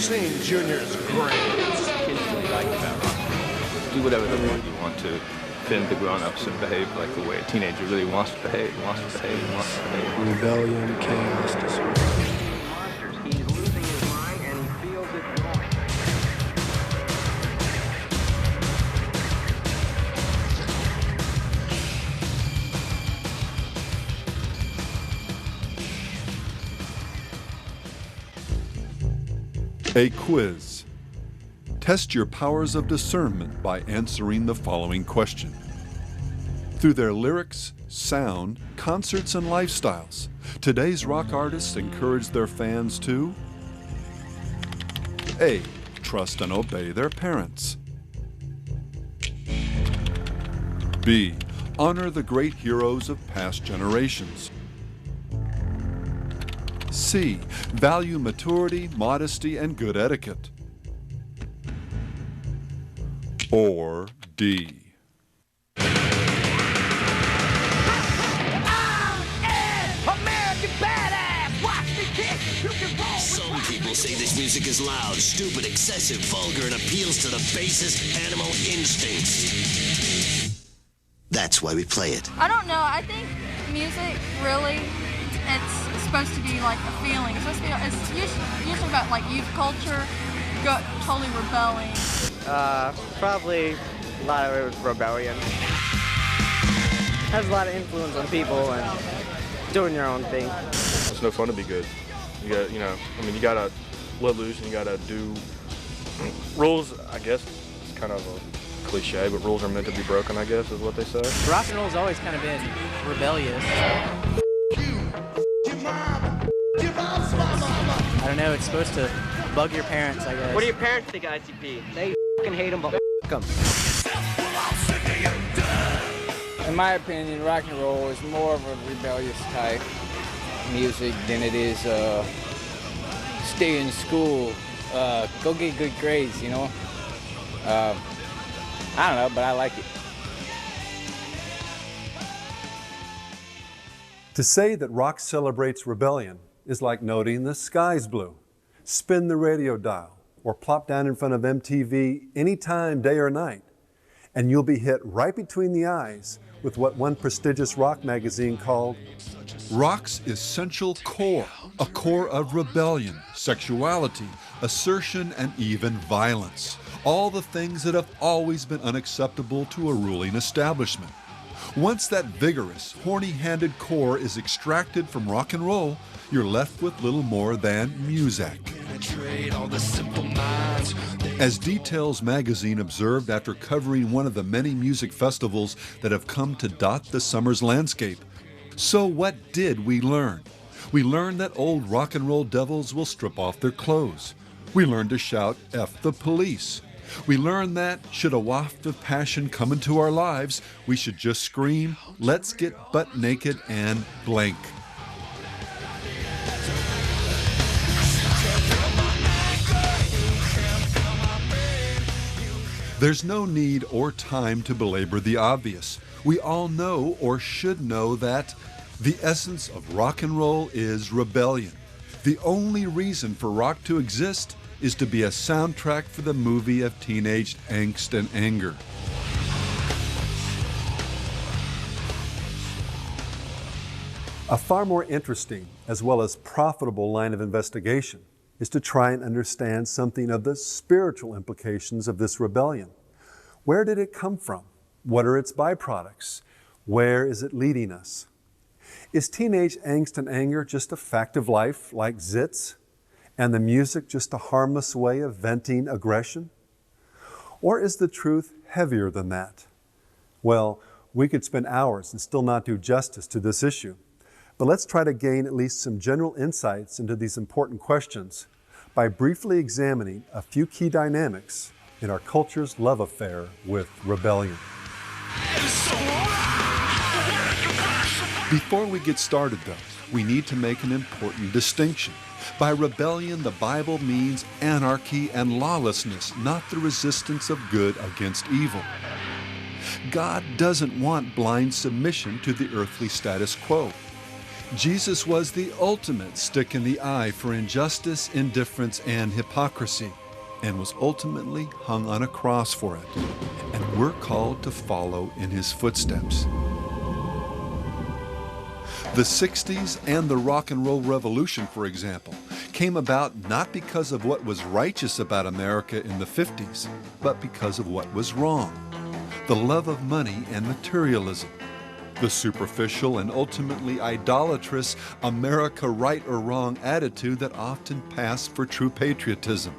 seen Junior's grades. Kids really like about rock. Do whatever the way you want to. Offend the grown-ups and behave like the way a teenager really wants to behave, wants to behave, wants to behave. Rebellion, chaos, disorder. He's losing his mind and he feels it growing. A quiz. Test your powers of discernment by answering the following question. Through their lyrics, sound, concerts, and lifestyles, today's rock artists encourage their fans to A. Trust and obey their parents. B. Honor the great heroes of past generations. C. Value maturity, modesty, and good etiquette. Or D. Some people say this music is loud, stupid, excessive, vulgar, and appeals to the basest animal instincts. That's why we play it. I don't know. I think music really, it's supposed to be like a feeling. It's supposed to be, it's usually about like youth culture, totally rebelling. Probably a lot of it was rebellion. Has a lot of influence on people and doing your own thing. It's no fun to be good. You got, you gotta let loose and you gotta do rules. I guess it's kind of a cliche, but rules are meant to be broken, I guess, is what they say. Rock and roll's always kind of been rebellious. I don't know, it's supposed to bug your parents, I guess. What do your parents think of ICP? They fucking hate them, but them. In my opinion, rock and roll is more of a rebellious type music than it is stay in school, go get good grades, you know? I don't know, but I like it. To say that rock celebrates rebellion is like noting the sky's blue. Spin the radio dial or plop down in front of MTV anytime, day or night, and you'll be hit right between the eyes with what one prestigious rock magazine called rock's essential core, a core of rebellion, sexuality, assertion, and even violence. All the things that have always been unacceptable to a ruling establishment. Once that vigorous, horny-handed core is extracted from rock and roll, you're left with little more than music. As Details magazine observed after covering one of the many music festivals that have come to dot the summer's landscape, so what did we learn? We learned that old rock and roll devils will strip off their clothes. We learned to shout, "F the police." We learned that, should a waft of passion come into our lives, we should just scream, "Let's get butt naked and blank." There's no need or time to belabor the obvious. We all know or should know that the essence of rock and roll is rebellion. The only reason for rock to exist is to be a soundtrack for the movie of teenage angst and anger. A far more interesting as well as profitable line of investigation is to try and understand something of the spiritual implications of this rebellion. Where did it come from? What are its byproducts? Where is it leading us? Is teenage angst and anger just a fact of life like zits? And the music just a harmless way of venting aggression? Or is the truth heavier than that? Well, we could spend hours and still not do justice to this issue. But let's try to gain at least some general insights into these important questions by briefly examining a few key dynamics in our culture's love affair with rebellion. Before we get started, though, we need to make an important distinction. By rebellion, the Bible means anarchy and lawlessness, not the resistance of good against evil. God doesn't want blind submission to the earthly status quo. Jesus was the ultimate stick in the eye for injustice, indifference, and hypocrisy, and was ultimately hung on a cross for it. And we're called to follow in his footsteps. The 60s and the rock and roll revolution, for example, came about not because of what was righteous about America in the 50s, but because of what was wrong. The love of money and materialism. The superficial and ultimately idolatrous America right or wrong attitude that often passed for true patriotism.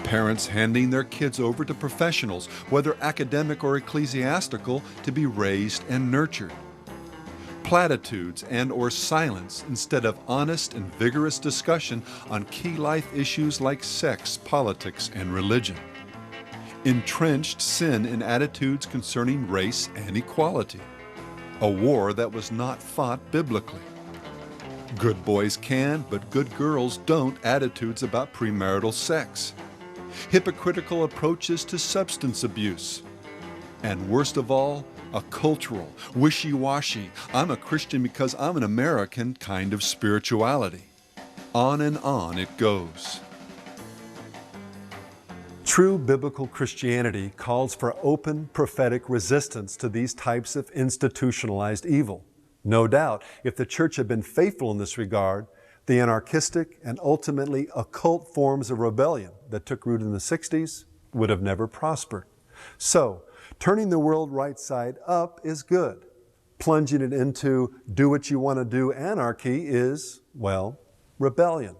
Parents handing their kids over to professionals, whether academic or ecclesiastical, to be raised and nurtured. Platitudes and or silence instead of honest and vigorous discussion on key life issues like sex, politics, and religion. Entrenched sin in attitudes concerning race and equality. A war that was not fought biblically. Good boys can, but good girls don't attitudes about premarital sex. Hypocritical approaches to substance abuse. And worst of all, a cultural, wishy-washy, I'm a Christian because I'm an American kind of spirituality. On and on it goes. True biblical Christianity calls for open prophetic resistance to these types of institutionalized evil. No doubt, if the church had been faithful in this regard, the anarchistic and ultimately occult forms of rebellion that took root in the 60s would have never prospered. So, turning the world right side up is good. Plunging it into do what you want to do anarchy is, well, rebellion.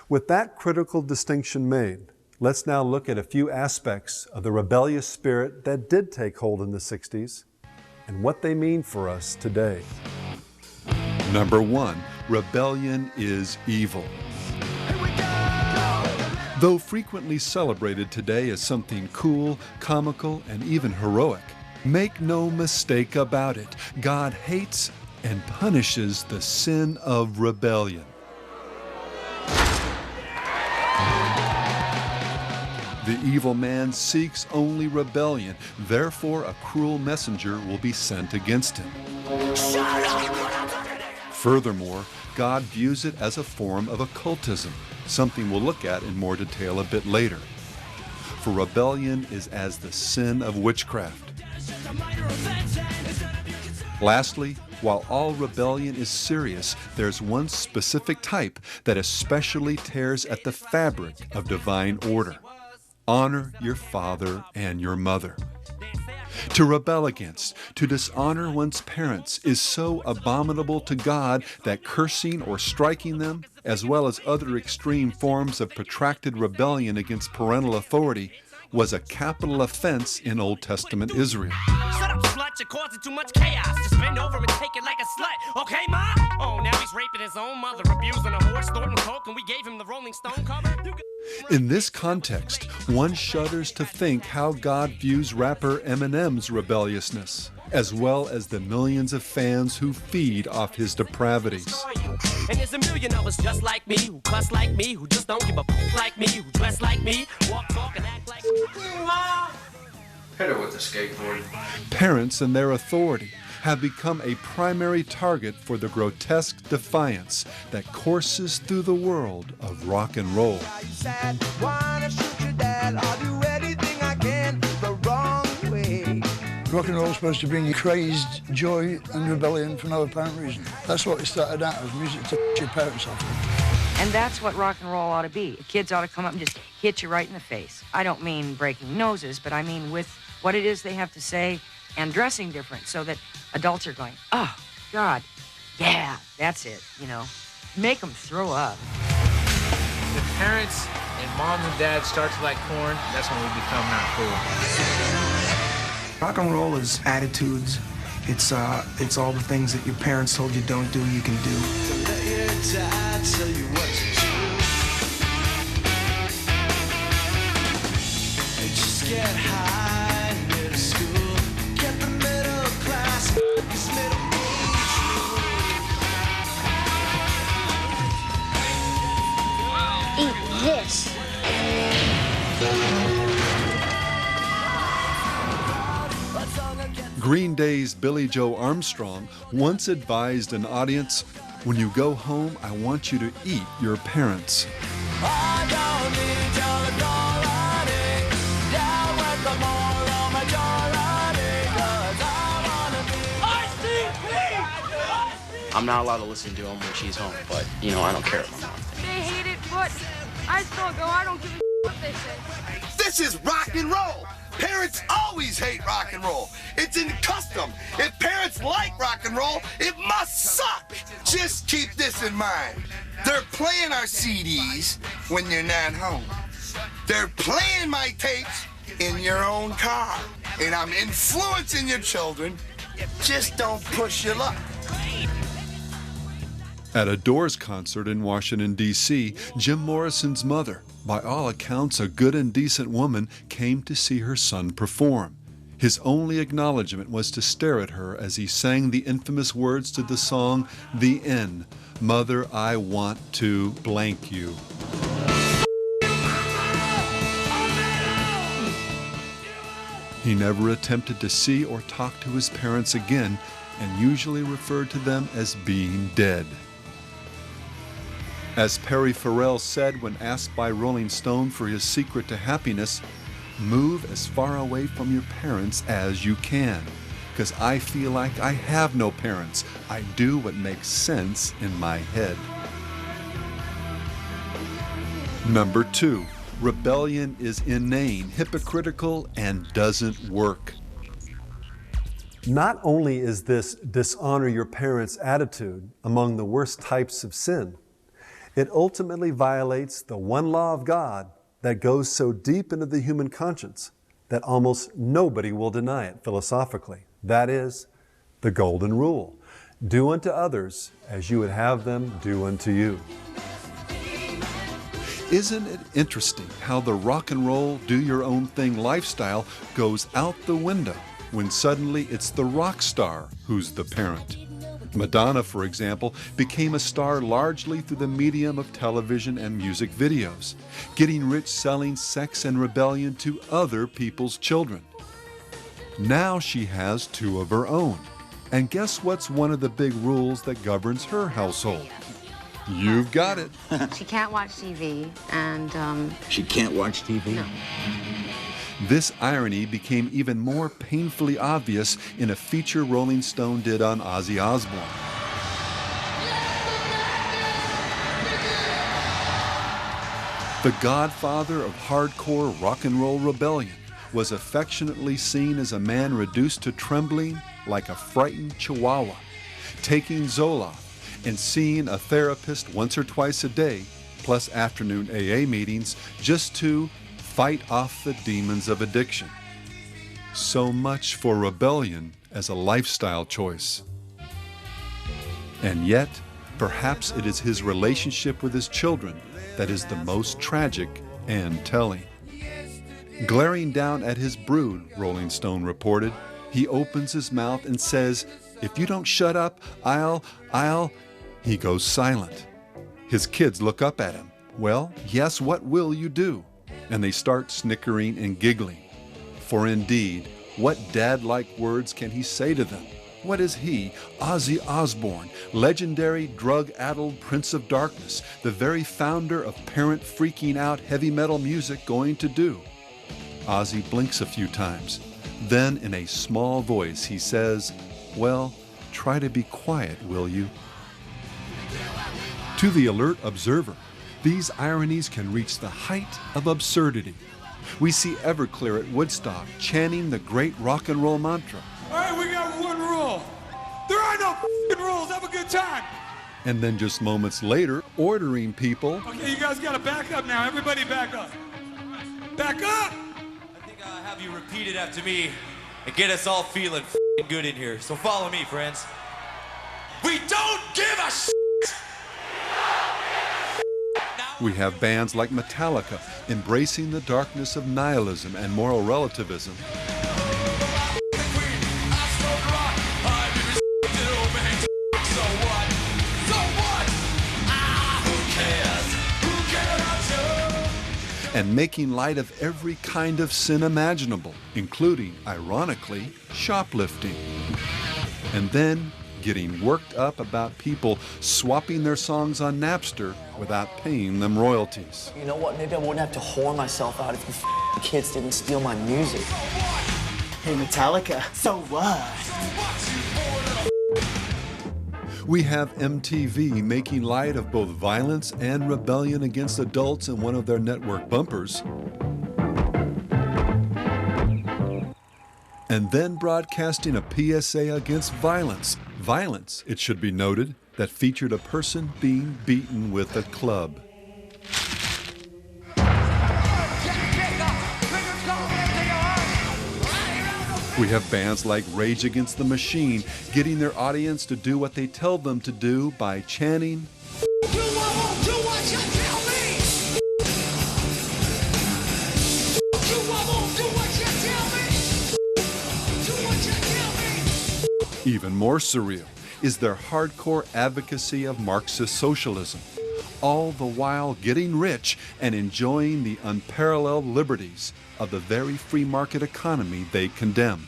With that critical distinction made, let's now look at a few aspects of the rebellious spirit that did take hold in the 60s and what they mean for us today. Number 1, rebellion is evil. Though frequently celebrated today as something cool, comical, and even heroic, make no mistake about it, God hates and punishes the sin of rebellion. The evil man seeks only rebellion, therefore a cruel messenger will be sent against him. Furthermore, God views it as a form of occultism, something we'll look at in more detail a bit later. For rebellion is as the sin of witchcraft. Lastly, while all rebellion is serious, there's one specific type that especially tears at the fabric of divine order. Honor your father and your mother. To rebel against, to dishonor one's parents is so abominable to God that cursing or striking them, as well as other extreme forms of protracted rebellion against parental authority, was a capital offense in Old Testament Israel. Shut up, slut, you're causing too much chaos. Just bend over and take it like a slut, okay, ma? Oh, now he's raping his own mother, abusing a horse, snorting coke, and we gave him the Rolling Stone cover? In this context, one shudders to think how God views rapper Eminem's rebelliousness, as well as the millions of fans who feed off his depravities. And there's a million of us just like me, who cuss like me, who just don't give a f like me, who dress like me, walk, talk, and act like me. Hit her with the skateboard. Parents and their authority have become a primary target for the grotesque defiance that courses through the world of rock and roll. Rock and roll is supposed to bring you crazed joy and rebellion for no apparent reason. That's what it started out as, music to your parents off. And that's what rock and roll ought to be. Kids ought to come up and just hit you right in the face. I don't mean breaking noses, but I mean with what it is they have to say and dressing different so that adults are going, oh, God, yeah, that's it, you know. Make them throw up. If parents and moms and dads start to like corn, that's when we become not cool. Rock and roll is attitudes. It's all the things that your parents told you don't do, you can do. Let your dad tell you what to do. Just get high in middle school. Get the middle class. This middle Eat this. Green Day's Billy Joe Armstrong once advised an audience, "When you go home, I want you to eat your parents." I'm not allowed to listen to him when she's home, but, you know, I don't care about mom. They hate it, but I still go. I don't give a what they say. This is rock and roll. Parents always hate rock and roll. It's in custom. If parents like rock and roll, it must suck. Just keep this in mind. They're playing our CDs when you're not home. They're playing my tapes in your own car. And I'm influencing your children. Just don't push your luck. At a Doors concert in Washington, D.C., Jim Morrison's mother, by all accounts a good and decent woman, came to see her son perform. His only acknowledgement was to stare at her as he sang the infamous words to the song, "The End, Mother, I want to blank you." He never attempted to see or talk to his parents again and usually referred to them as being dead. As Perry Farrell said when asked by Rolling Stone for his secret to happiness, "Move as far away from your parents as you can, because I feel like I have no parents. I do what makes sense in my head." Number 2, rebellion is inane, hypocritical, and doesn't work. Not only is this dishonor your parents attitude among the worst types of sin, it ultimately violates the one law of God that goes so deep into the human conscience that almost nobody will deny it philosophically. That is, the golden rule: do unto others as you would have them do unto you. Isn't it interesting how the rock and roll, do-your-own-thing lifestyle goes out the window when suddenly it's the rock star who's the parent? Madonna, for example, became a star largely through the medium of television and music videos, getting rich selling sex and rebellion to other people's children. Now she has 2 of her own. And guess what's one of the big rules that governs her household? You've got it. She can't watch TV, and She can't watch TV? No. This irony became even more painfully obvious in a feature Rolling Stone did on Ozzy Osbourne. The godfather of hardcore rock and roll rebellion was affectionately seen as a man reduced to trembling like a frightened chihuahua, taking Zoloft and seeing a therapist once or twice a day, plus afternoon AA meetings, just to fight off the demons of addiction. So much for rebellion as a lifestyle choice. And yet, perhaps it is his relationship with his children that is the most tragic and telling. Glaring down at his brood, Rolling Stone reported, he opens his mouth and says, "If you don't shut up, I'll..." He goes silent. His kids look up at him. Well, yes, what will you do? And they start snickering and giggling. For indeed, what dad-like words can he say to them? What is he, Ozzy Osbourne, legendary drug-addled Prince of Darkness, the very founder of parent-freaking-out heavy metal music, going to do? Ozzy blinks a few times. Then, in a small voice, he says, "Well, try to be quiet, will you?" To the alert observer, these ironies can reach the height of absurdity. We see Everclear at Woodstock chanting the great rock and roll mantra. All right, we got one rule. There are no f***ing rules. Have a good time. And then just moments later, ordering people. Okay, you guys got to back up now. Everybody back up. Back up! I think I'll have you repeat it after me and get us all feeling f***ing good in here. So follow me, friends. We don't give a shit! We have bands like Metallica embracing the darkness of nihilism and moral relativism. and making light of every kind of sin imaginable, including, ironically, shoplifting. And then getting worked up about people swapping their songs on Napster without paying them royalties. You know what? Maybe I wouldn't have to whore myself out if you kids didn't steal my music. Hey, Metallica, so what? We have MTV making light of both violence and rebellion against adults in one of their network bumpers, and then broadcasting a PSA against violence. Violence, it should be noted, that featured a person being beaten with a club. We have bands like Rage Against the Machine getting their audience to do what they tell them to do by chanting, even more surreal is their hardcore advocacy of Marxist socialism, all the while getting rich and enjoying the unparalleled liberties of the very free market economy they condemn.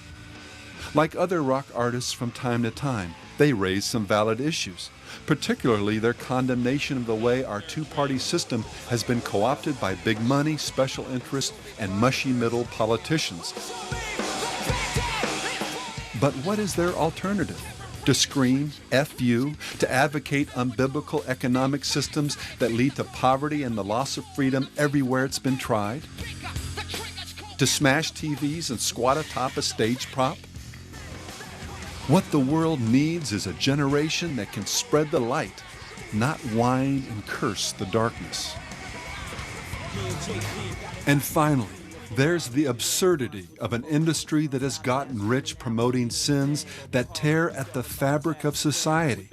Like other rock artists from time to time, they raise some valid issues, particularly their condemnation of the way our two-party system has been co-opted by big money, special interests, and mushy middle politicians. But what is their alternative? To scream, F you, to advocate unbiblical economic systems that lead to poverty and the loss of freedom everywhere it's been tried? To smash TVs and squat atop a stage prop? What the world needs is a generation that can spread the light, not whine and curse the darkness. And finally, there's the absurdity of an industry that has gotten rich promoting sins that tear at the fabric of society,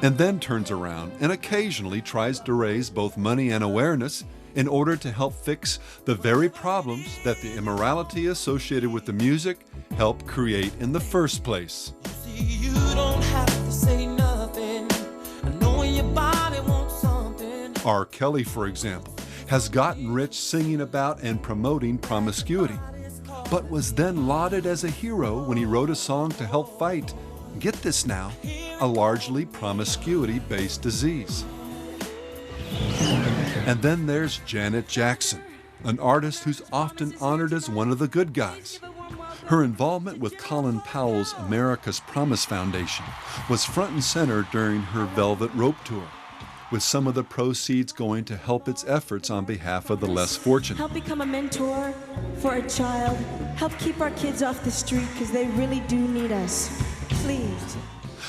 and then turns around and occasionally tries to raise both money and awareness in order to help fix the very problems that the immorality associated with the music helped create in the first place. You don't have to say nothing. I know your body wants something. R. Kelly, for example, has gotten rich singing about and promoting promiscuity, but was then lauded as a hero when he wrote a song to help fight, get this now, a largely promiscuity-based disease. And then there's Janet Jackson, an artist who's often honored as one of the good guys. Her involvement with Colin Powell's America's Promise Foundation was front and center during her Velvet Rope tour, with some of the proceeds going to help its efforts on behalf of the less fortunate. Help become a mentor for a child. Help keep our kids off the street because they really do need us. Please.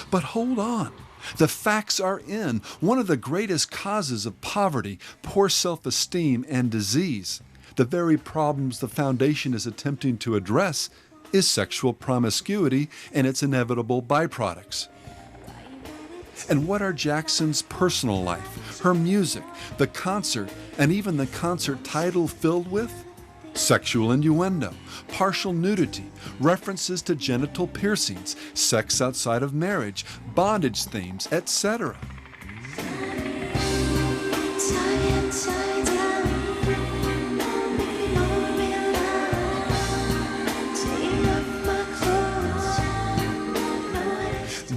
But hold on. The facts are in. One of the greatest causes of poverty, poor self-esteem, and disease, the very problems the foundation is attempting to address, is sexual promiscuity and its inevitable byproducts. And what are Jackson's personal life, her music, the concert, and even the concert title filled with? Sexual innuendo, partial nudity, references to genital piercings, sex outside of marriage, bondage themes, etc.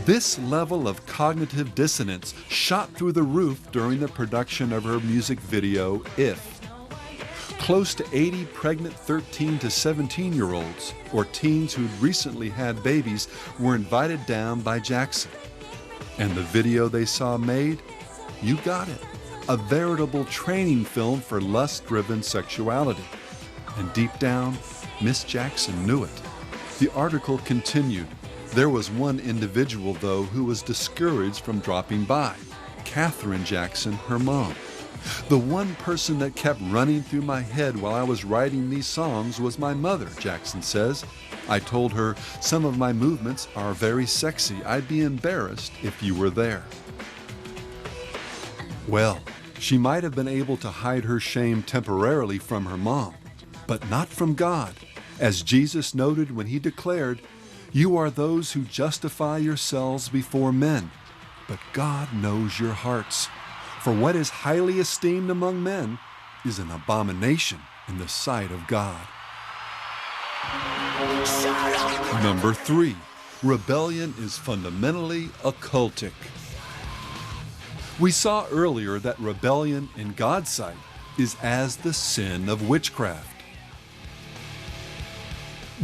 This level of cognitive dissonance shot through the roof during the production of her music video, If. Close to 80 pregnant 13 to 17-year-olds, or teens who'd recently had babies, were invited down by Jackson. And the video they saw made? You got it. A veritable training film for lust-driven sexuality. And deep down, Miss Jackson knew it. The article continued. There was one individual, though, who was discouraged from dropping by, Katherine Jackson, her mom. The one person that kept running through my head while I was writing these songs was my mother, Jackson says. I told her, some of my movements are very sexy. I'd be embarrassed if you were there. Well, she might have been able to hide her shame temporarily from her mom, but not from God, as Jesus noted when he declared, "You are those who justify yourselves before men, but God knows your hearts. For what is highly esteemed among men is an abomination in the sight of God. Number 3, rebellion is fundamentally occultic. We saw earlier that rebellion in God's sight is as the sin of witchcraft.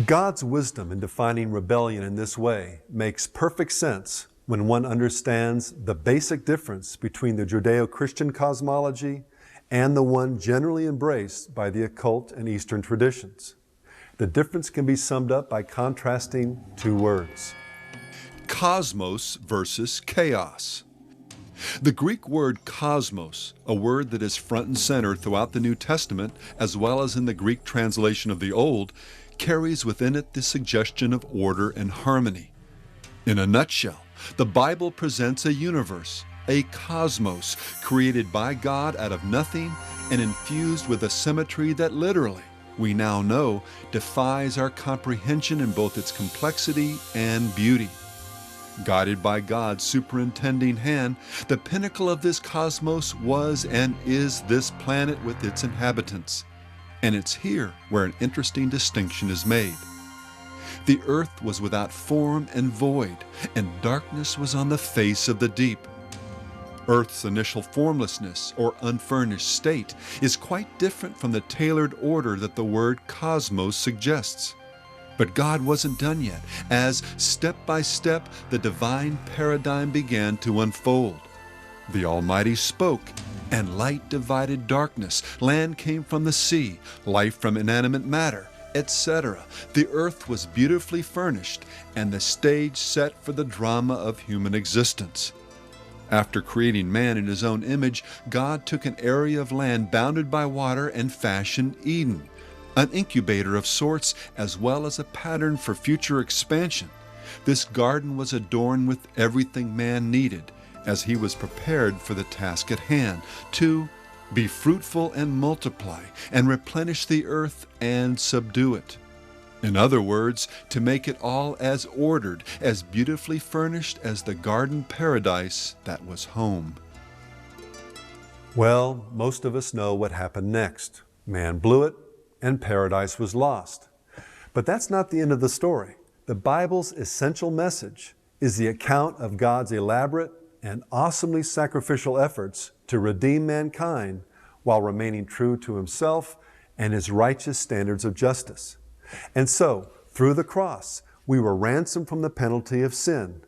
God's wisdom in defining rebellion in this way makes perfect sense when one understands the basic difference between the Judeo-Christian cosmology and the one generally embraced by the occult and Eastern traditions. The difference can be summed up by contrasting 2 words: cosmos versus chaos. The Greek word cosmos, a word that is front and center throughout the New Testament as well as in the Greek translation of the Old, carries within it the suggestion of order and harmony. In a nutshell, the Bible presents a universe, a cosmos, created by God out of nothing and infused with a symmetry that literally, we now know, defies our comprehension in both its complexity and beauty. Guided by God's superintending hand, the pinnacle of this cosmos was and is this planet with its inhabitants. And it's here where an interesting distinction is made. The earth was without form and void, and darkness was on the face of the deep. Earth's initial formlessness or unfurnished state is quite different from the tailored order that the word cosmos suggests. But God wasn't done yet, as step by step the divine paradigm began to unfold. The Almighty spoke, and light divided darkness. Land came from the sea, life from inanimate matter, etc. The earth was beautifully furnished, and the stage set for the drama of human existence. After creating man in his own image, God took an area of land bounded by water and fashioned Eden, an incubator of sorts as well as a pattern for future expansion. This garden was adorned with everything man needed, as he was prepared for the task at hand, to be fruitful and multiply, and replenish the earth and subdue it. In other words, to make it all as ordered, as beautifully furnished as the garden paradise that was home. Well, most of us know what happened next. Man blew it, and paradise was lost. But that's not the end of the story. The Bible's essential message is the account of God's elaborate and awesomely sacrificial efforts to redeem mankind while remaining true to himself and his righteous standards of justice. And so, through the cross, we were ransomed from the penalty of sin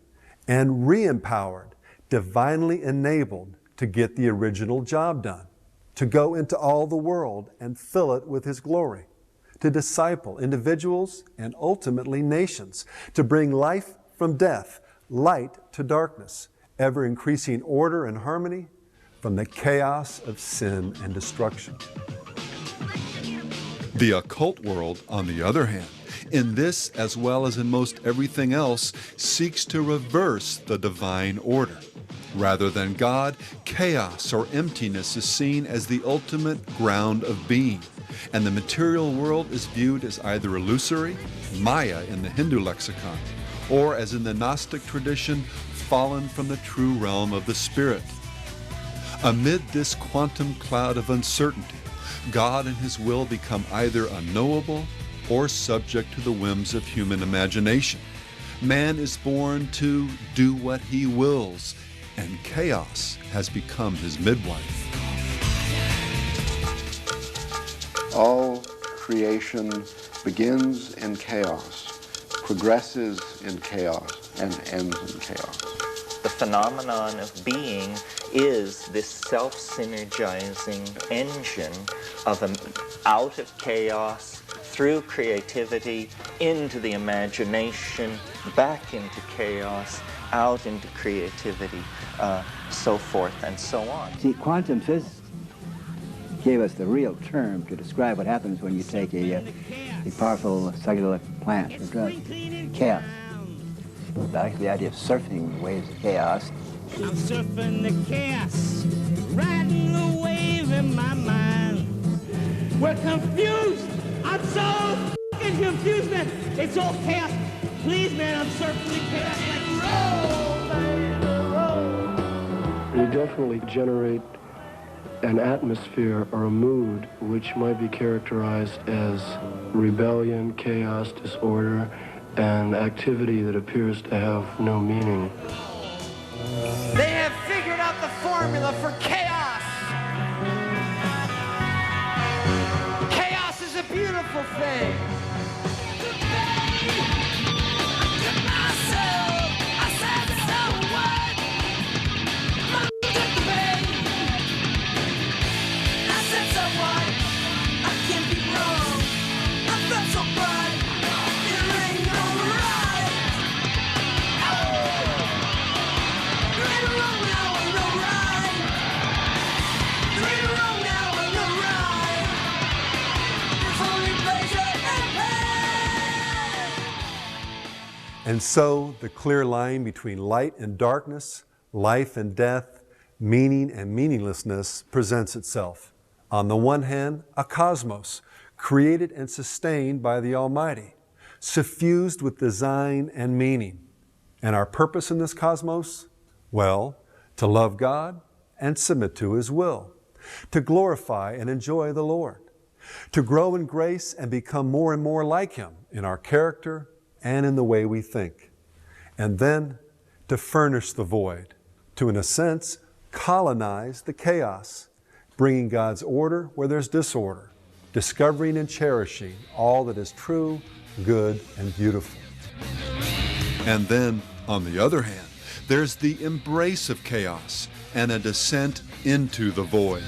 and re-empowered, divinely enabled to get the original job done, to go into all the world and fill it with His glory, to disciple individuals and ultimately nations, to bring life from death, light to darkness, ever increasing order and harmony from the chaos of sin and destruction. The occult world, on the other hand, in this as well as in most everything else, seeks to reverse the divine order. Rather than God, chaos or emptiness is seen as the ultimate ground of being, and the material world is viewed as either illusory, Maya in the Hindu lexicon, or as in the Gnostic tradition, fallen from the true realm of the Spirit. Amid this quantum cloud of uncertainty, God and His will become either unknowable or subject to the whims of human imagination. Man is born to do what he wills, and chaos has become his midwife. All creation begins in chaos, progresses in chaos, and ends in chaos. The phenomenon of being is this self-synergizing engine of out of chaos, through creativity, into the imagination, back into chaos, out into creativity, so forth and so on. See, quantum physics gave us the real term to describe what happens when you take a powerful psychedelic plant or drug. Chaos. Back to the idea of surfing waves of chaos. I'm surfing the chaos, riding the wave in my mind. We're confused. I'm so fucking confused, man. It's all chaos. Please, man, I'm surfing the chaos like roll, baby, roll. You definitely generate an atmosphere or a mood which might be characterized as rebellion, chaos, disorder, and activity that appears to have no meaning. They have figured out the formula for chaos. Chaos is a beautiful thing. And so the clear line between light and darkness, life and death, meaning and meaninglessness presents itself. On the one hand, a cosmos created and sustained by the Almighty, suffused with design and meaning. And our purpose in this cosmos? Well, to love God and submit to His will, to glorify and enjoy the Lord, to grow in grace and become more and more like Him in our character and in the way we think, and then to furnish the void, to, in a sense, colonize the chaos, bringing God's order where there's disorder, discovering and cherishing all that is true, good, and beautiful. And then, on the other hand, there's the embrace of chaos and a descent into the void.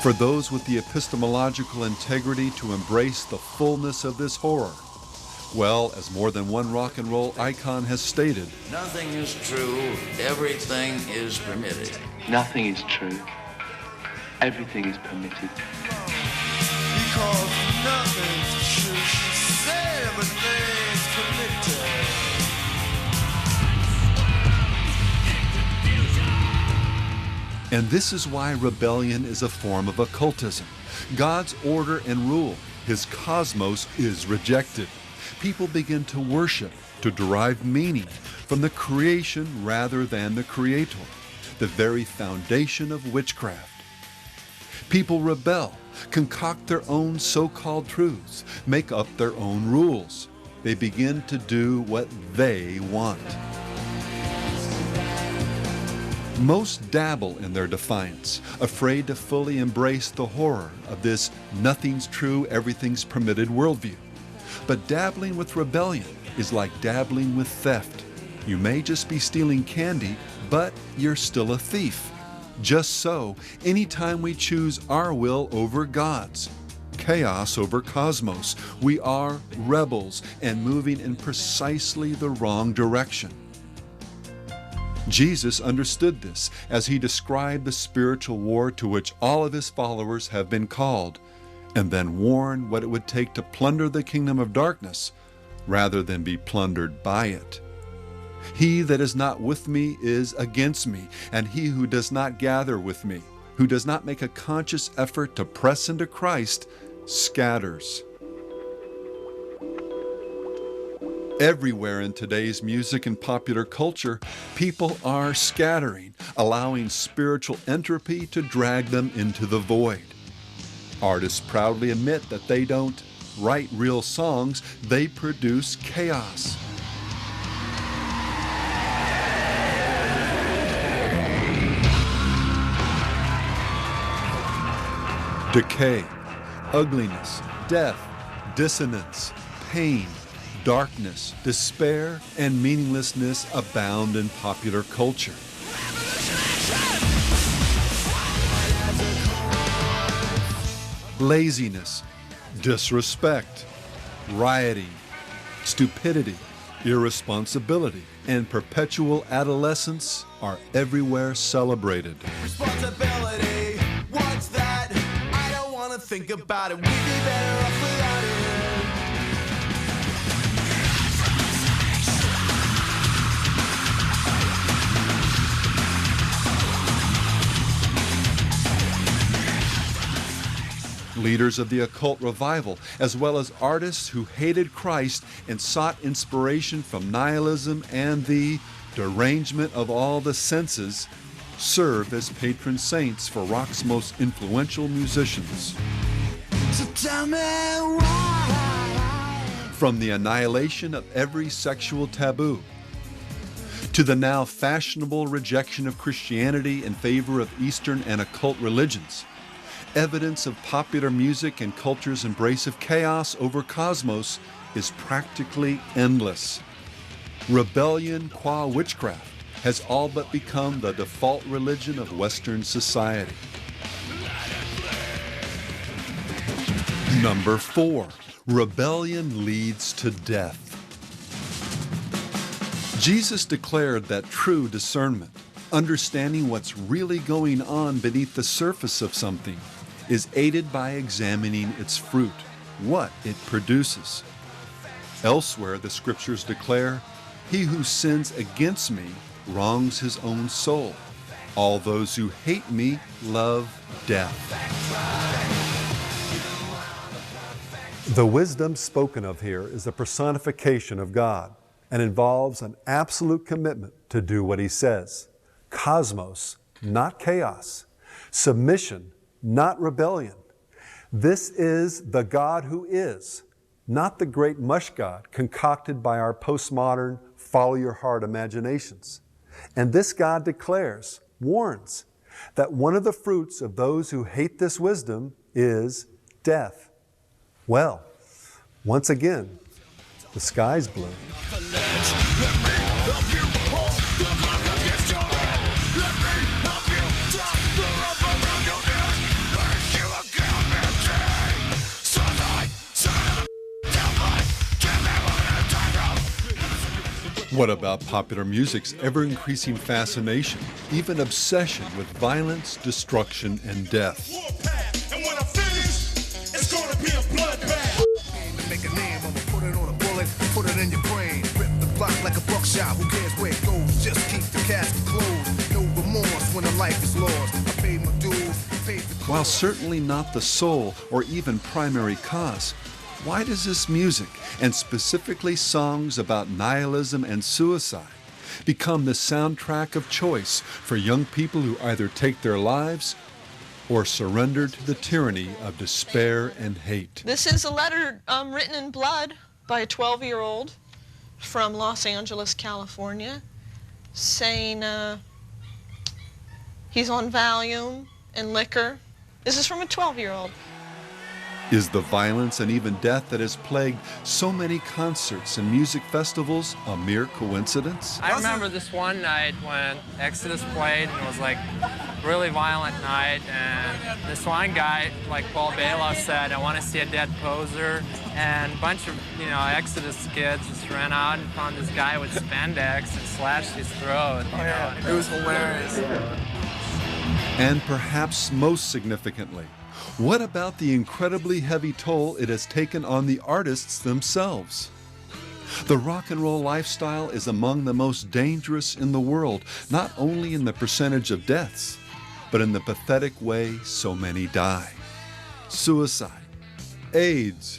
For those with the epistemological integrity to embrace the fullness of this horror, well, as more than one rock and roll icon has stated, Nothing is true, everything is permitted. Nothing is true. Everything is permitted. Because nothing's true, she said everything's permitted. and this is why rebellion is a form of occultism. God's order and rule, His cosmos, is rejected. People begin to worship, to derive meaning from the creation rather than the Creator, the very foundation of witchcraft. People rebel, concoct their own so-called truths, make up their own rules. They begin to do what they want. Most dabble in their defiance, afraid to fully embrace the horror of this nothing's true, everything's permitted worldview. But dabbling with rebellion is like dabbling with theft. You may just be stealing candy, but you're still a thief. Just so, anytime we choose our will over God's, chaos over cosmos, we are rebels and moving in precisely the wrong direction. Jesus understood this as He described the spiritual war to which all of His followers have been called, and then warned what it would take to plunder the kingdom of darkness rather than be plundered by it. He that is not with me is against me, and he who does not gather with me, who does not make a conscious effort to press into Christ, scatters. Everywhere in today's music and popular culture, people are scattering, allowing spiritual entropy to drag them into the void. Artists proudly admit that they don't write real songs, they produce chaos. Decay, ugliness, death, dissonance, pain, darkness, despair, and meaninglessness abound in popular culture. Laziness, disrespect, rioting, stupidity, irresponsibility, and perpetual adolescence are everywhere celebrated. Responsibility, what's that? I don't want to think about it. We'd be better off without it. leaders of the occult revival, as well as artists who hated Christ and sought inspiration from nihilism and the derangement of all the senses, serve as patron saints for rock's most influential musicians. So tell me why. From the annihilation of every sexual taboo, to the now fashionable rejection of Christianity in favor of Eastern and occult religions, evidence of popular music and culture's embrace of chaos over cosmos is practically endless. Rebellion qua witchcraft has all but become the default religion of Western society. Number 4, rebellion leads to death. Jesus declared that true discernment, understanding what's really going on beneath the surface of something, is aided by examining its fruit, what it produces. Elsewhere, the scriptures declare, "He who sins against me wrongs his own soul. All those who hate me love death." The wisdom spoken of here is a personification of God and involves an absolute commitment to do what He says. Cosmos, not chaos. Submission, not rebellion. This is the God who is, not the great mush God concocted by our postmodern, follow-your-heart imaginations. And this God declares, warns, that one of the fruits of those who hate this wisdom is death. Well, once again, the sky's blue. What about popular music's ever-increasing fascination, even obsession with violence, destruction, and death? And when I finish, it's gonna be a bloodbath. Make a name, I'ma put it on a bullet, put it in your brain. Rip the block like a buckshot, who cares where it goes? Just keep the casket closed. No remorse when a life is lost. I paid my dues, paid the cost. While certainly not the sole or even primary cause, why does this music, and specifically songs about nihilism and suicide, become the soundtrack of choice for young people who either take their lives or surrender to the tyranny of despair and hate? This is a letter written in blood by a 12-year-old from Los Angeles, California, saying he's on Valium and liquor. This is from a 12-year-old. Is the violence and even death that has plagued so many concerts and music festivals a mere coincidence? I remember this one night when Exodus played, and it was like a really violent night, and this one guy, like Paul Bailoff said, "I want to see a dead poser," and a bunch of, Exodus kids just ran out and found this guy with spandex and slashed his throat. It was hilarious. And perhaps most significantly, what about the incredibly heavy toll it has taken on the artists themselves? The rock and roll lifestyle is among the most dangerous in the world, not only in the percentage of deaths, but in the pathetic way so many die. Suicide, AIDS,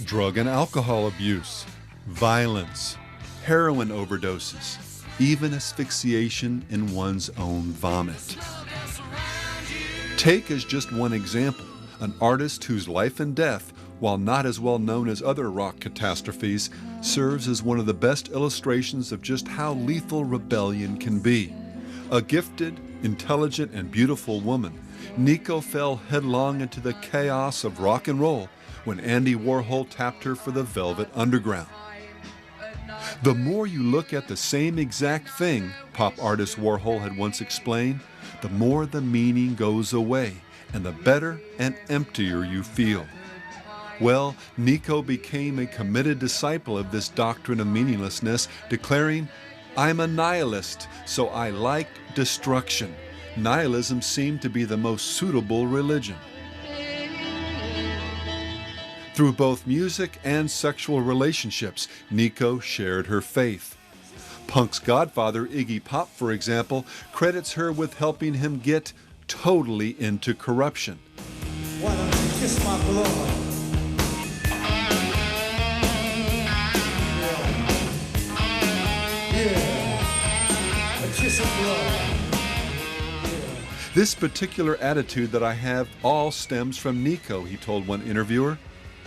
drug and alcohol abuse, violence, heroin overdoses, even asphyxiation in one's own vomit. Take as just one example, an artist whose life and death, while not as well known as other rock catastrophes, serves as one of the best illustrations of just how lethal rebellion can be. A gifted, intelligent, and beautiful woman, Nico fell headlong into the chaos of rock and roll when Andy Warhol tapped her for the Velvet Underground. The more you look at the same exact thing, pop artist Warhol had once explained, the more the meaning goes away, and the better and emptier you feel. Well, Nico became a committed disciple of this doctrine of meaninglessness, declaring, "I'm a nihilist, so I like destruction." Nihilism seemed to be the most suitable religion. Through both music and sexual relationships, Nico shared her faith. Punk's godfather, Iggy Pop, for example, credits her with helping him get totally into corruption. Why don't you kiss my blood. Yeah, a kiss of blood. This particular attitude that I have all stems from Nico, he told one interviewer.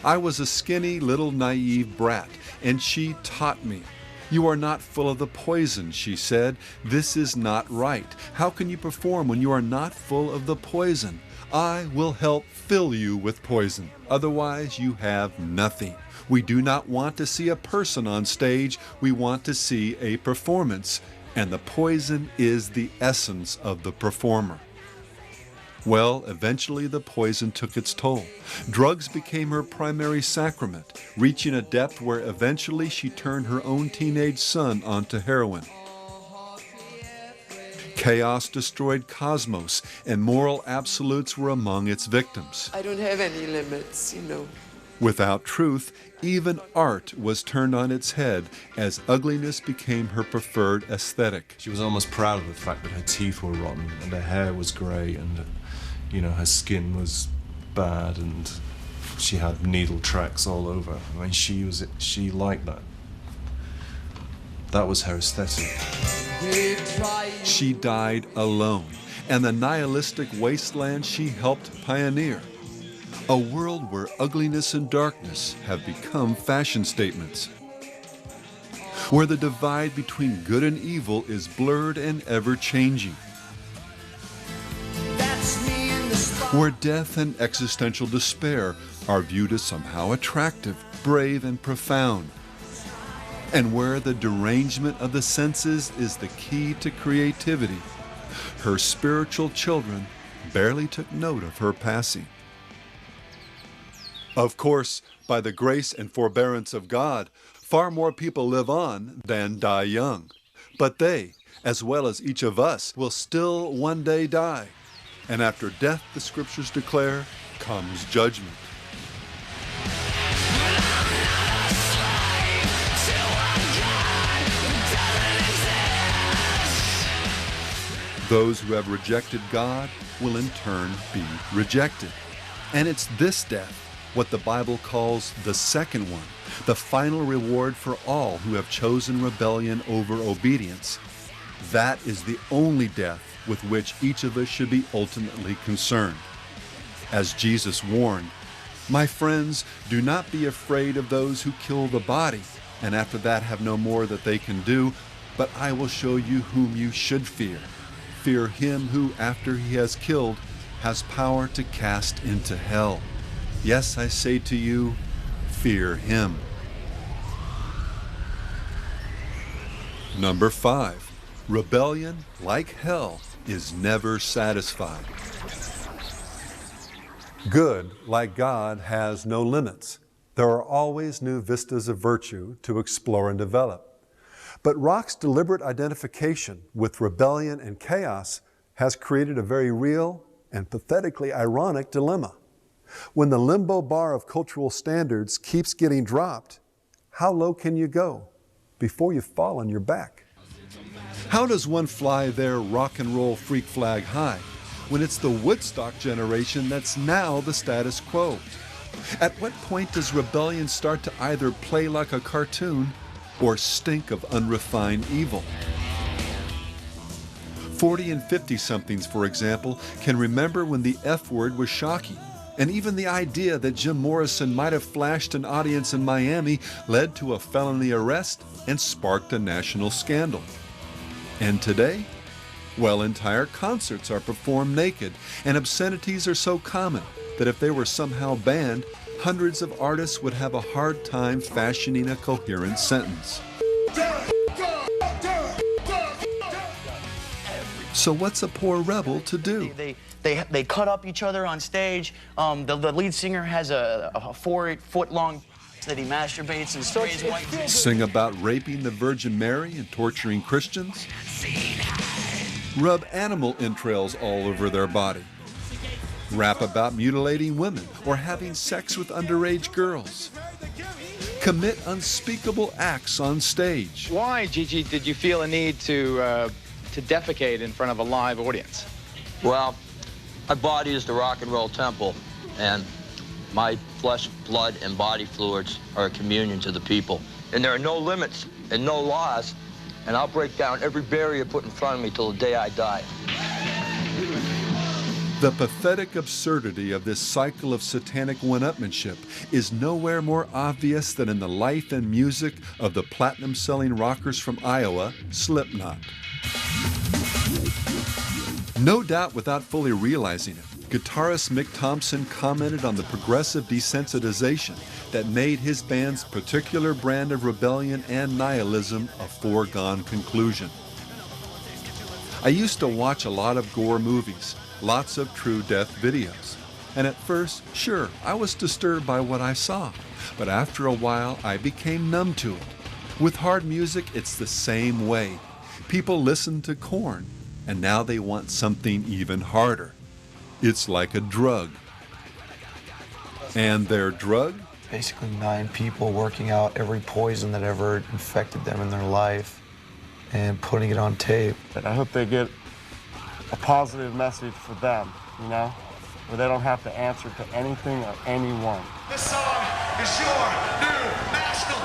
I was a skinny, little naive brat, and she taught me. You are not full of the poison, she said. This is not right. How can you perform when you are not full of the poison? I will help fill you with poison. Otherwise, you have nothing. We do not want to see a person on stage. We want to see a performance. And the poison is the essence of the performer. Well, eventually the poison took its toll. Drugs became her primary sacrament, reaching a depth where eventually she turned her own teenage son onto heroin. Chaos destroyed cosmos, and moral absolutes were among its victims. I don't have any limits, you know. Without truth, even art was turned on its head as ugliness became her preferred aesthetic. She was almost proud of the fact that her teeth were rotten and her hair was grey and you know, her skin was bad and she had needle tracks all over. I mean, she liked that. That was her aesthetic. She died alone, and the nihilistic wasteland she helped pioneer. A world where ugliness and darkness have become fashion statements. Where the divide between good and evil is blurred and ever-changing. Where death and existential despair are viewed as somehow attractive, brave, and profound. And where the derangement of the senses is the key to creativity. Her spiritual children barely took note of her passing. Of course, by the grace and forbearance of God, far more people live on than die young. But they, as well as each of us, will still one day die. And after death, the scriptures declare, comes judgment. Those who have rejected God will in turn be rejected. And it's this death, what the Bible calls the second one, the final reward for all who have chosen rebellion over obedience. That is the only death with which each of us should be ultimately concerned. As Jesus warned, my friends, do not be afraid of those who kill the body, and after that have no more that they can do, but I will show you whom you should fear. Fear him who, after he has killed, has power to cast into hell. Yes, I say to you, fear him. Number 5, rebellion, like hell, is never satisfied. Good, like God, has no limits. There are always new vistas of virtue to explore and develop. But Rock's deliberate identification with rebellion and chaos has created a very real and pathetically ironic dilemma. When the limbo bar of cultural standards keeps getting dropped, how low can you go before you fall on your back? How does one fly their rock and roll freak flag high when it's the Woodstock generation that's now the status quo? At what point does rebellion start to either play like a cartoon or stink of unrefined evil? 40 and 50-somethings, for example, can remember when the F word was shocking, and even the idea that Jim Morrison might have flashed an audience in Miami led to a felony arrest and sparked a national scandal. And today? Well, entire concerts are performed naked, and obscenities are so common that if they were somehow banned, hundreds of artists would have a hard time fashioning a coherent sentence. So what's a poor rebel to do? They cut up each other on stage. The lead singer has a 4-foot-long that he masturbates and sprays white. Sing about raping the Virgin Mary and torturing Christians? Rub animal entrails all over their body. Rap about mutilating women or having sex with underage girls. Commit unspeakable acts on stage. Why, Gigi, did you feel a need to defecate in front of a live audience? Well, my body is the rock and roll temple, and My flesh, blood, and body fluids are a communion to the people. And there are no limits and no laws, and I'll break down every barrier put in front of me till the day I die. The pathetic absurdity of this cycle of satanic one-upmanship is nowhere more obvious than in the life and music of the platinum-selling rockers from Iowa, Slipknot. No doubt without fully realizing it, guitarist Mick Thompson commented on the progressive desensitization that made his band's particular brand of rebellion and nihilism a foregone conclusion. I used to watch a lot of gore movies, lots of true death videos. And at first, sure, I was disturbed by what I saw. But after a while, I became numb to it. With hard music, it's the same way. People listen to Korn, and now they want something even harder. It's like a drug. And their drug? Basically 9 people working out every poison that ever infected them in their life and putting it on tape. I hope they get a positive message for them, you know, where they don't have to answer to anything or anyone. This song is your new national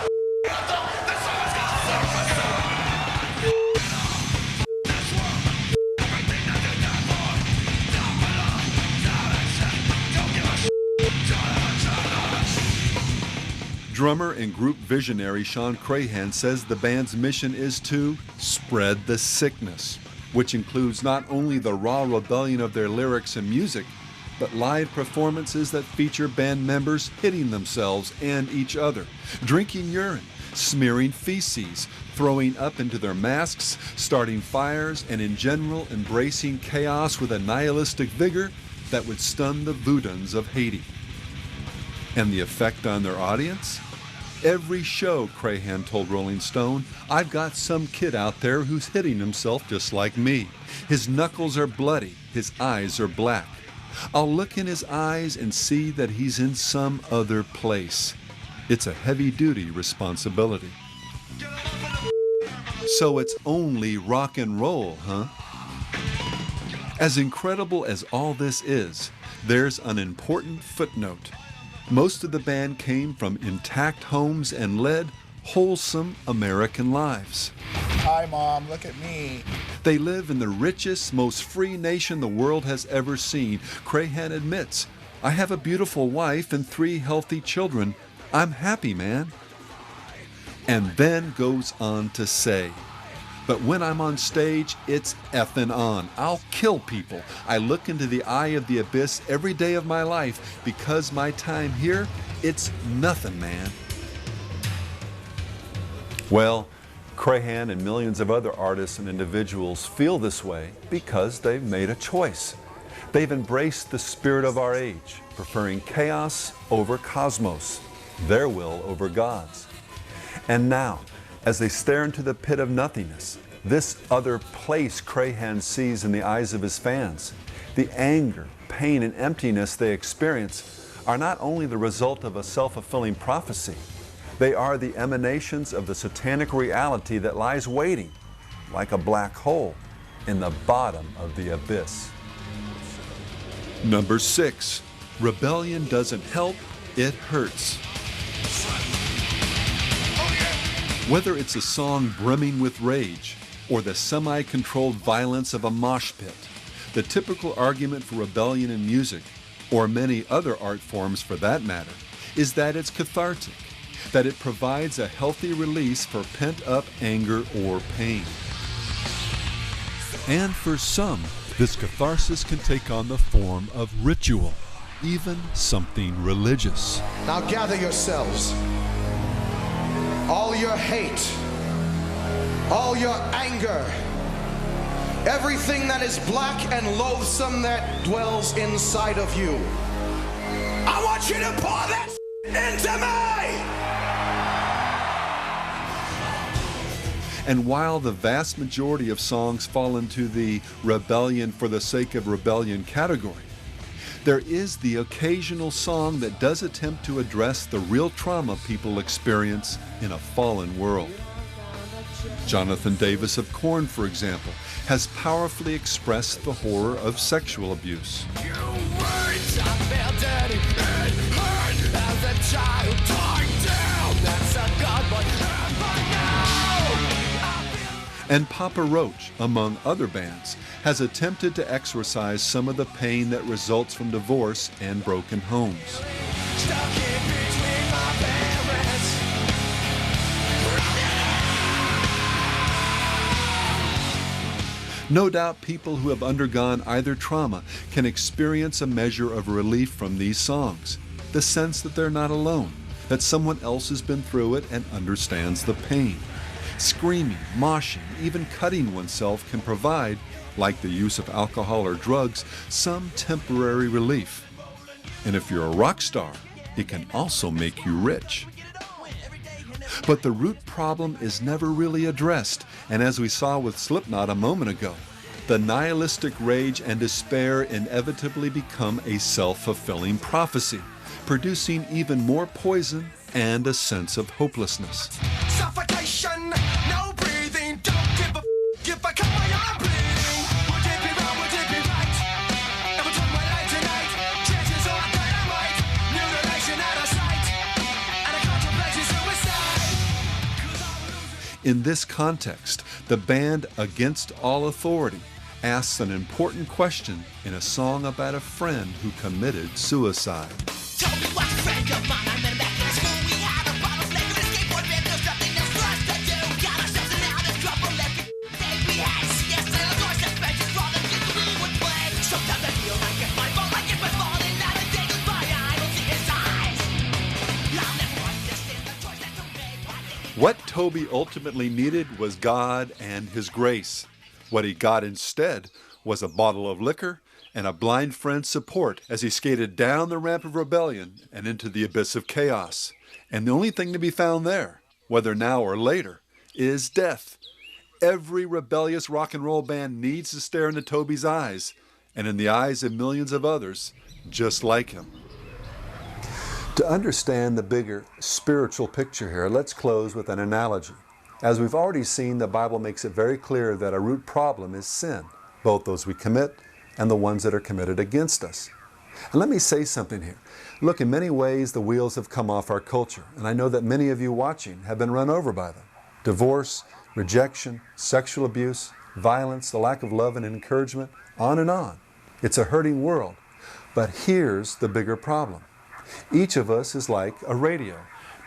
anthem. This song is called Surface. Drummer and group visionary Sean Crahan says the band's mission is to spread the sickness, which includes not only the raw rebellion of their lyrics and music, but live performances that feature band members hitting themselves and each other, drinking urine, smearing feces, throwing up into their masks, starting fires, and in general embracing chaos with a nihilistic vigor that would stun the Vudans of Haiti. And the effect on their audience? Every show, Crahan told Rolling Stone, I've got some kid out there who's hitting himself just like me. His knuckles are bloody, his eyes are black. I'll look in his eyes and see that he's in some other place. It's a heavy-duty responsibility. So it's only rock and roll, huh? As incredible as all this is, there's an important footnote. Most of the band came from intact homes and led wholesome American lives. Hi, Mom, look at me. They live in the richest, most free nation the world has ever seen. Crahan admits, I have a beautiful wife and 3 healthy children. I'm happy, man. And then goes on to say, but when I'm on stage, it's effing on. I'll kill people. I look into the eye of the abyss every day of my life because my time here, it's nothing, man. Well, Crahan and millions of other artists and individuals feel this way because they've made a choice. They've embraced the spirit of our age, preferring chaos over cosmos, their will over God's. And now, as they stare into the pit of nothingness, this other place Crahan sees in the eyes of his fans, the anger, pain, and emptiness they experience are not only the result of a self-fulfilling prophecy, they are the emanations of the satanic reality that lies waiting, like a black hole, in the bottom of the abyss. Number 6, rebellion doesn't help, it hurts. Whether it's a song brimming with rage or the semi-controlled violence of a mosh pit, the typical argument for rebellion in music, or many other art forms for that matter, is that it's cathartic, that it provides a healthy release for pent-up anger or pain. And for some, this catharsis can take on the form of ritual, even something religious. Now gather yourselves. All your hate, all your anger, everything that is black and loathsome that dwells inside of you. I want you to pour that into me! And while the vast majority of songs fall into the rebellion for the sake of rebellion category, there is the occasional song that does attempt to address the real trauma people experience in a fallen world. Jonathan Davis of Korn, for example, has powerfully expressed the horror of sexual abuse. You words, I felt dirty and hurt. child torn down. That's a godlike And Papa Roach, among other bands, has attempted to exorcise some of the pain that results from divorce and broken homes. No doubt people who have undergone either trauma can experience a measure of relief from these songs, the sense that they're not alone, that someone else has been through it and understands the pain. Screaming, moshing, even cutting oneself can provide, like the use of alcohol or drugs, some temporary relief. And if you're a rock star, it can also make you rich. But the root problem is never really addressed, and as we saw with Slipknot a moment ago, the nihilistic rage and despair inevitably become a self-fulfilling prophecy, producing even more poison and a sense of hopelessness. suffocation, no breathing, don't give a if I cut my arm bleeding. Would it be wrong, would it be right? If I took my life tonight, chances are dynamite, mutilation out of sight, and I contemplate suicide. In this context, the band Against All Authority asks an important question in a song about a friend who committed suicide. Tell me what friend of mine I met back in school. We had a bottle flavor, a skateboard band, there's nothing else for us to do. Got ourselves an out of trouble every day we had. CS and of course suspension for the kids we would play. Sometimes I feel like it's my fault, like it's my fault, and now the day goes by, I don't see his eyes. I'll never understand the choice that to make. What Toby ultimately needed was God and His grace. What he got instead was a bottle of liquor and a blind friend's support as he skated down the ramp of rebellion and into the abyss of chaos. And the only thing to be found there, whether now or later, is death. Every rebellious rock and roll band needs to stare into Toby's eyes, and in the eyes of millions of others just like him. To understand the bigger spiritual picture here, let's close with an analogy. As we've already seen, the Bible makes it very clear that a root problem is sin, both those we commit and the ones that are committed against us. And let me say something here. Look, in many ways, the wheels have come off our culture, and I know that many of you watching have been run over by them. Divorce, rejection, sexual abuse, violence, the lack of love and encouragement, on and on. It's a hurting world. But here's the bigger problem. Each of us is like a radio,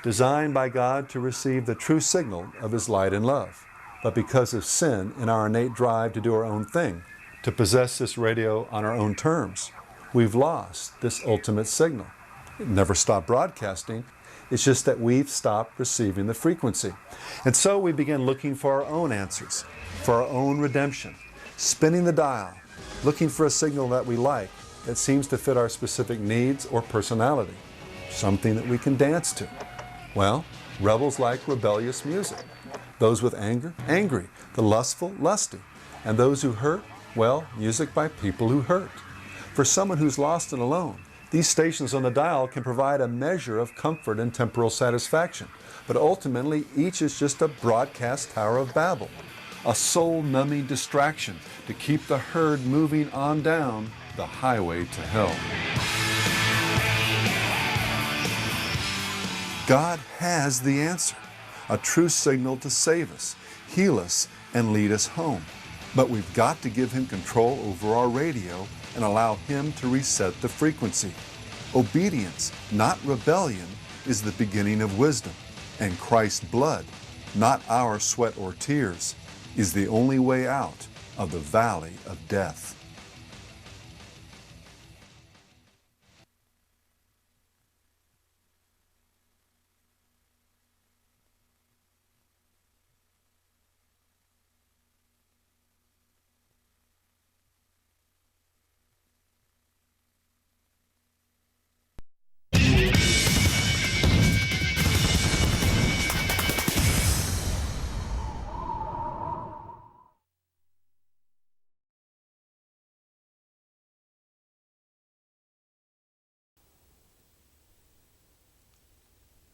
designed by God to receive the true signal of His light and love. But because of sin and our innate drive to do our own thing, to possess this radio on our own terms, we've lost this ultimate signal. It never stopped broadcasting, it's just that we've stopped receiving the frequency. And so we begin looking for our own answers, for our own redemption, spinning the dial, looking for a signal that we like, that seems to fit our specific needs or personality, something that we can dance to. Well, rebels like rebellious music. Those with anger, angry. The lustful, lusty. And those who hurt, well, music by people who hurt. For someone who's lost and alone, these stations on the dial can provide a measure of comfort and temporal satisfaction. But ultimately, each is just a broadcast Tower of Babel, a soul-numbing distraction to keep the herd moving on down the highway to hell. God has the answer, a true signal to save us, heal us, and lead us home. But we've got to give Him control over our radio and allow Him to reset the frequency. Obedience, not rebellion, is the beginning of wisdom, and Christ's blood, not our sweat or tears, is the only way out of the valley of death.